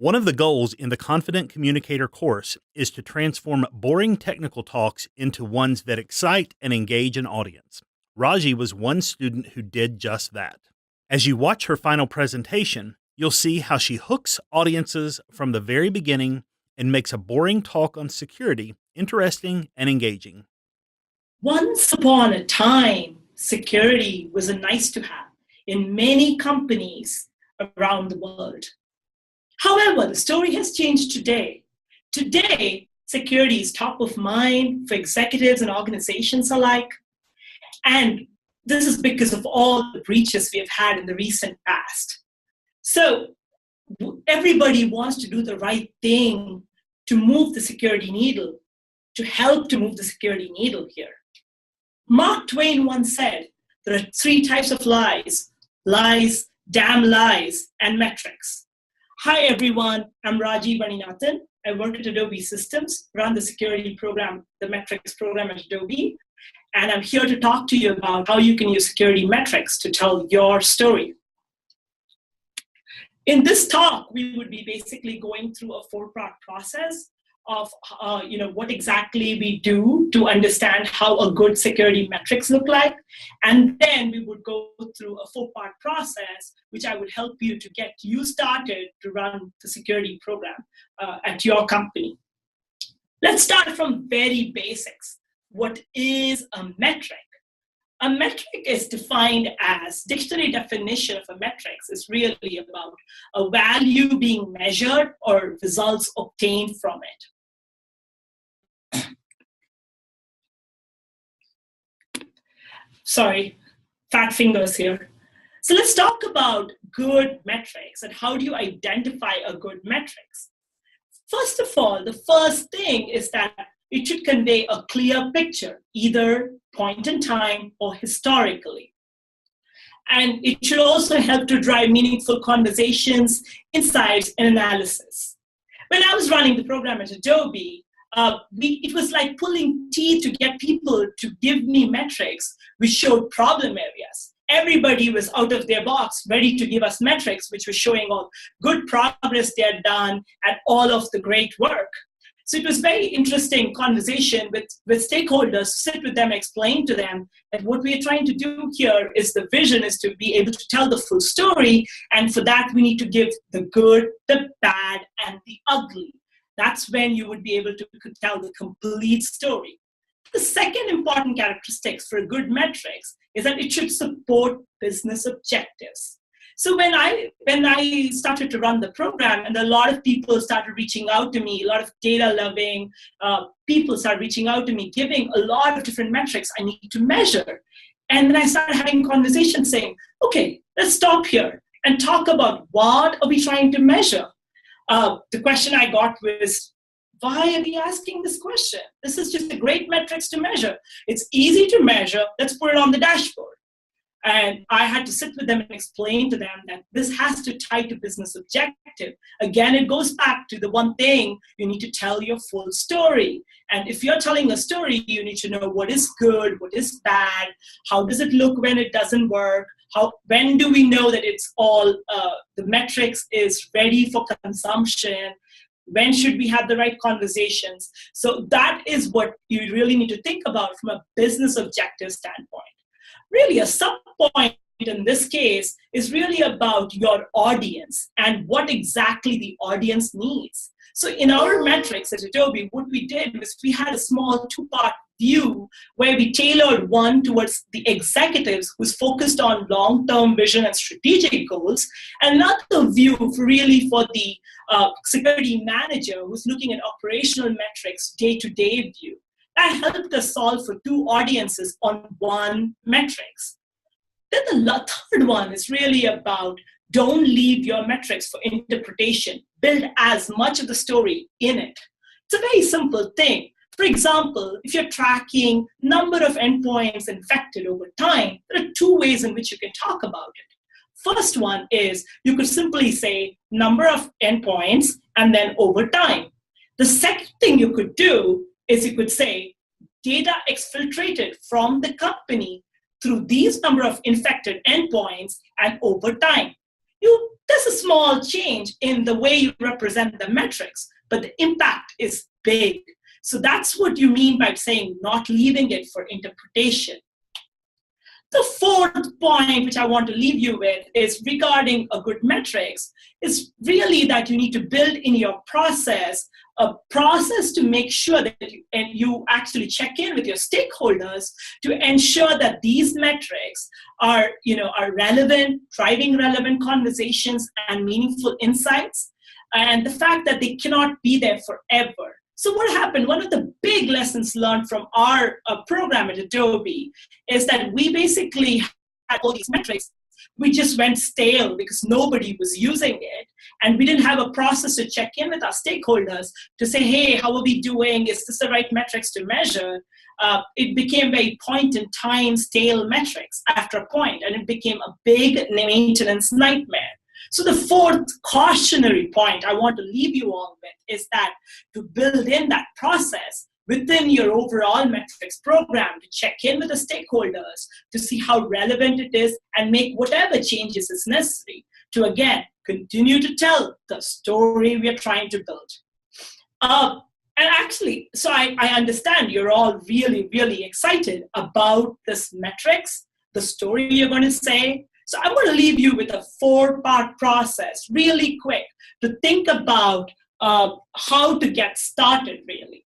One of the goals in the Confident Communicator course is to transform boring technical talks into ones that excite and engage an audience. Raji was one student who did just that. As you watch her final presentation, you'll see how she hooks audiences from the very beginning and makes a boring talk on security interesting and engaging. Once upon a time, security was a nice to have in many companies around the world. However, the story has changed today. Today, security is top of mind for executives and organizations alike. And this is because of all the breaches we have had in the recent past. So everybody wants to do the right thing to move the security needle, to help to move the security needle here. Mark Twain once said, there are three types of lies: lies, damn lies, and metrics. Hi everyone, I'm Rajiv Vaninathan. I work at Adobe Systems, run the security program, the metrics program at Adobe, and I'm here to talk to you about how you can use security metrics to tell your story. In this talk, we would be basically going through a four-part process of what exactly we do to understand how a good security metrics look like. And then we would go through a four-part process, which I would help you to get you started to run the security program at your company. Let's start from very basics. What is a metric? A metric is defined as, dictionary definition of a metrics is really about a value being measured or results obtained from it. Sorry, fat fingers here. So let's talk about good metrics and how do you identify a good metrics. First of all, the first thing is that it should convey a clear picture, either point in time or historically. And it should also help to drive meaningful conversations, insights, and analysis. When I was running the program at Adobe, it was like pulling teeth to get people to give me metrics which showed problem areas. Everybody was out of their box, ready to give us metrics which were showing all good progress they had done and all of the great work. So it was very interesting conversation with stakeholders, sit with them, explain to them that what we are trying to do here is the vision is to be able to tell the full story. And for that, we need to give the good, the bad, and the ugly. That's when you would be able to tell the complete story. The second important characteristic for good metrics is that it should support business objectives. So when I started to run the program, and a lot of people started reaching out to me, a lot of data-loving people started reaching out to me, giving a lot of different metrics I need to measure. And then I started having conversations saying, okay, let's stop here and talk about what are we trying to measure. The question I got was, why are we asking this question? This is just a great metrics to measure. It's easy to measure. Let's put it on the dashboard. And I had to sit with them and explain to them that this has to tie to business objective. Again, it goes back to the one thing, you need to tell your full story. And if you're telling a story, you need to know what is good, what is bad, how does it look when it doesn't work, when do we know that it's all, the metrics is ready for consumption, when should we have the right conversations? So that is what you really need to think about from a business objective standpoint. Really, a sub-point in this case is really about your audience and what exactly the audience needs. So in our metrics at Adobe, what we did was we had a small two-part view where we tailored one towards the executives who's focused on long-term vision and strategic goals, and another view really for the security manager who's looking at operational metrics, day-to-day view. That helped us solve for two audiences on one metrics. Then the third one is really about don't leave your metrics for interpretation. Build as much of the story in it. It's a very simple thing. For example, if you're tracking number of endpoints infected over time, there are two ways in which you can talk about it. First one is you could simply say number of endpoints and then over time. The second thing you could do is you could say data exfiltrated from the company through these number of infected endpoints and over time. You there's a small change in the way you represent the metrics, but the impact is big. So that's what you mean by saying not leaving it for interpretation. The fourth point, which I want to leave you with, is regarding a good metrics, is really that you need to build in your process a process to make sure that you actually check in with your stakeholders to ensure that these metrics are relevant, driving relevant conversations and meaningful insights, and the fact that they cannot be there forever. So what happened, one of the big lessons learned from our program at Adobe is that we basically had all these metrics. We just went stale because nobody was using it. And we didn't have a process to check in with our stakeholders to say, hey, how are we doing? Is this the right metrics to measure? It became very point-in-time stale metrics after a point, and it became a big maintenance nightmare. So the fourth cautionary point I want to leave you all with is that to build in that process within your overall metrics program, to check in with the stakeholders, to see how relevant it is, and make whatever changes is necessary to, again, continue to tell the story we are trying to build. And actually, so I understand you're all really, really excited about this metrics, the story you're going to say. So I'm going to leave you with a 4-part process, really quick, to think about how to get started, really.